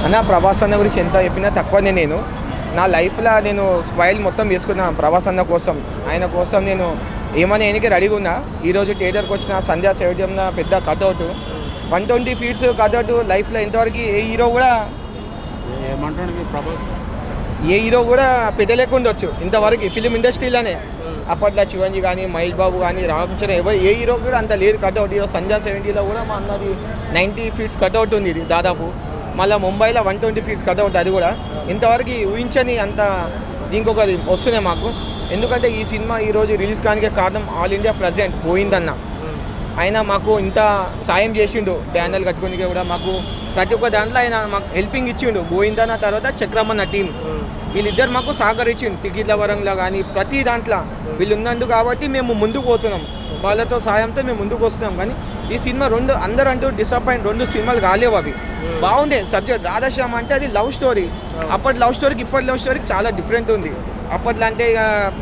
అన్న ప్రభాస్ అన్న గురించి ఎంత చెప్పినా తక్కువనే. నా లైఫ్లో నేను స్మైల్ మొత్తం వేసుకున్నా ప్రభాస్ అన్న కోసం. ఆయన కోసం నేను ఏమని ఆయనకి రెడీగా ఉన్నా. ఈరోజు థియేటర్కి వచ్చిన సంధ్యా స్టేడియంలో పెద్ద కట్అవుట్ 120 ఫీట్స్ కట్అవుట్. లైఫ్లో ఇంతవరకు ఏ హీరో కూడా పెట్టలేకుండొచ్చు ఇంతవరకు ఫిలిం ఇండస్ట్రీలోనే. అప్పట్లో చిరంజీ కానీ, మహేష్ బాబు కానీ, రామ్ చరణ్ ఏ హీరో కూడా అంత లేదు కట్అవుట్. ఈరోజు సంధ్యా 70లో కూడా మా అన్నది 90 ఫీట్స్ కట్అవుట్ ఉంది ఇది దాదాపు. మళ్ళీ ముంబైలో 120 ఫీట్స్ కట్అవుట్, అది కూడా ఇంతవరకు ఊహించని అంత దీనికి ఒకటి వస్తున్నాయి మాకు. ఎందుకంటే ఈ సినిమా ఈరోజు రిలీజ్ కానికే కారణం ఆల్ ఇండియా ప్రెసిడెంట్ గోవిందన్న. ఆయన మాకు ఇంత సాయం చేసిండు, బ్యానర్లు కట్టుకుని కూడా మాకు ప్రతి ఒక్క దాంట్లో ఆయన మాకు హెల్పింగ్ ఇచ్చిండు. గోవిందన్న తర్వాత చక్రమన్న టీం వీళ్ళిద్దరు మాకు సహకరించిండు. టికెట్ల వరంలో కానీ ప్రతి దాంట్లో వీళ్ళు ఉన్నందుకు కాబట్టి మేము ముందుకు పోతున్నాం. వాళ్ళతో సాయంతో మేము ముందుకు వస్తున్నాం. కానీ ఈ సినిమా అందరూ అంటూ డిసప్పాయింట్, 2 సినిమాలు కాలేవు. అవి బాగుండే సబ్జెక్ట్. రాధాశ్యామ అంటే అది లవ్ స్టోరీ. అప్పటి లవ్ స్టోరీకి ఇప్పటి లవ్ స్టోరీకి చాలా డిఫరెంట్ ఉంది. అప్పట్లో అంటే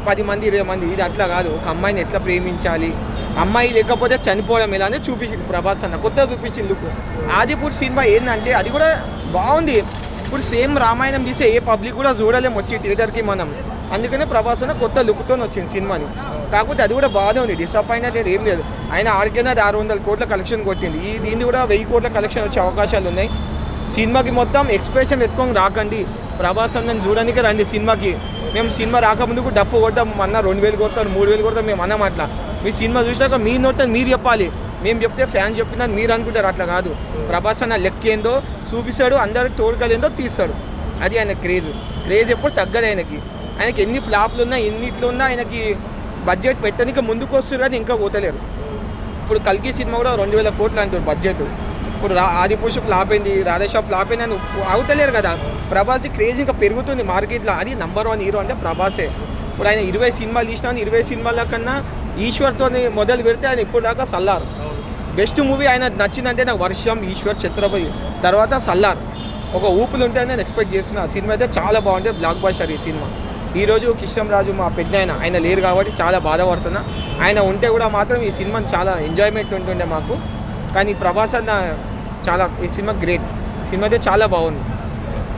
10 మంది 20 మంది, ఇది అట్లా కాదు. ఒక అమ్మాయిని ఎట్లా ప్రేమించాలి, అమ్మాయి లేకపోతే చనిపోవడం ఎలానే చూపించింది ప్రభాస్ అన్న. కొత్తగా చూపించింది లుక్. ఆదిపూర్ సినిమా ఏంటంటే అది కూడా బాగుంది. ఇప్పుడు సేమ్ రామాయణం తీసే ఏ పబ్లిక్ కూడా చూడలేము వచ్చి థియేటర్కి మనం. అందుకనే ప్రభాస్ అన్న కొత్త లుక్తో వచ్చింది సినిమాని. కాకపోతే అది కూడా బాగానే ఉంది, డిసప్పాయింట్ అనేది ఏం లేదు. ఆయన ఆడికైనా 600 కోట్ల కలెక్షన్ కొట్టింది. దీన్ని కూడా 1000 కోట్ల కలెక్షన్ వచ్చే అవకాశాలు ఉన్నాయి. సినిమాకి మొత్తం ఎక్స్ప్రెషన్ పెట్టుకొని రాకండి, ప్రభాస్ అన్నని చూడడానికి రండి సినిమాకి. మేము సినిమా రాకముందుకు డప్పు కొట్టాం, అన్న 2000 కొడతారు 3000 కొడతాం మేము అన్నాం. అట్లా మీ సినిమా చూసినాక మీ నోట మీరు చెప్పాలి. మేము చెప్తే ఫ్యాన్ చెప్పినా మీరు అనుకుంటారు, అట్లా కాదు. ప్రభాస్ అన్న లెక్క ఏందో చూపిస్తాడు, అందరికి తోడుకలేందో తీస్తాడు. అది ఆయన క్రేజ్ ఎప్పుడు తగ్గదు ఆయనకి. ఎన్ని ఫ్లాప్లు ఉన్నా ఎన్నిట్లు ఉన్నా ఆయనకి బడ్జెట్ పెట్టడానికి ముందుకు వస్తున్నారు, అని ఇంకా పోతలేరు. ఇప్పుడు కల్కి సినిమా కూడా 2000 కోట్లు అంటారు బడ్జెట్. ఇప్పుడు ఆదిపురుషు ఫ్లాప్ అయింది, రాధేశ్యామ్ ఫ్లాప్ అయింది అని అవుతలేరు కదా. ప్రభాస్ క్రేజ్ ఇంకా పెరుగుతుంది మార్కెట్లో. అది #1 హీరో అంటే ప్రభాసే. ఇప్పుడు ఆయన 20 సినిమాలు తీసినా, 20 సినిమాల కన్నా ఈశ్వర్తో మొదలు పెడితే ఆయన ఇప్పుడు దాకా సల్లార్. బెస్ట్ మూవీ ఆయన నచ్చిందంటే నాకు వర్షం, ఈశ్వర్, ఛత్రపతి, తర్వాత సల్లార్. ఒక ఊపులు ఉంటే నేను ఎక్స్పెక్ట్ చేస్తున్నా. సినిమా అయితే చాలా బాగుంటుంది, బ్లాక్ బస్టర్ ఈ సినిమా. ఈరోజు కృష్ణంరాజు మా పెద్ద ఆయన లేరు కాబట్టి చాలా బాధపడుతున్నా. ఆయన ఉంటే కూడా మాత్రం ఈ సినిమాని చాలా ఎంజాయ్మెంట్ ఉంటుండే మాకు. కానీ ప్రభాస్ అన్న చాలా ఈ సినిమా గ్రేట్. సినిమా అయితే చాలా బాగుంది.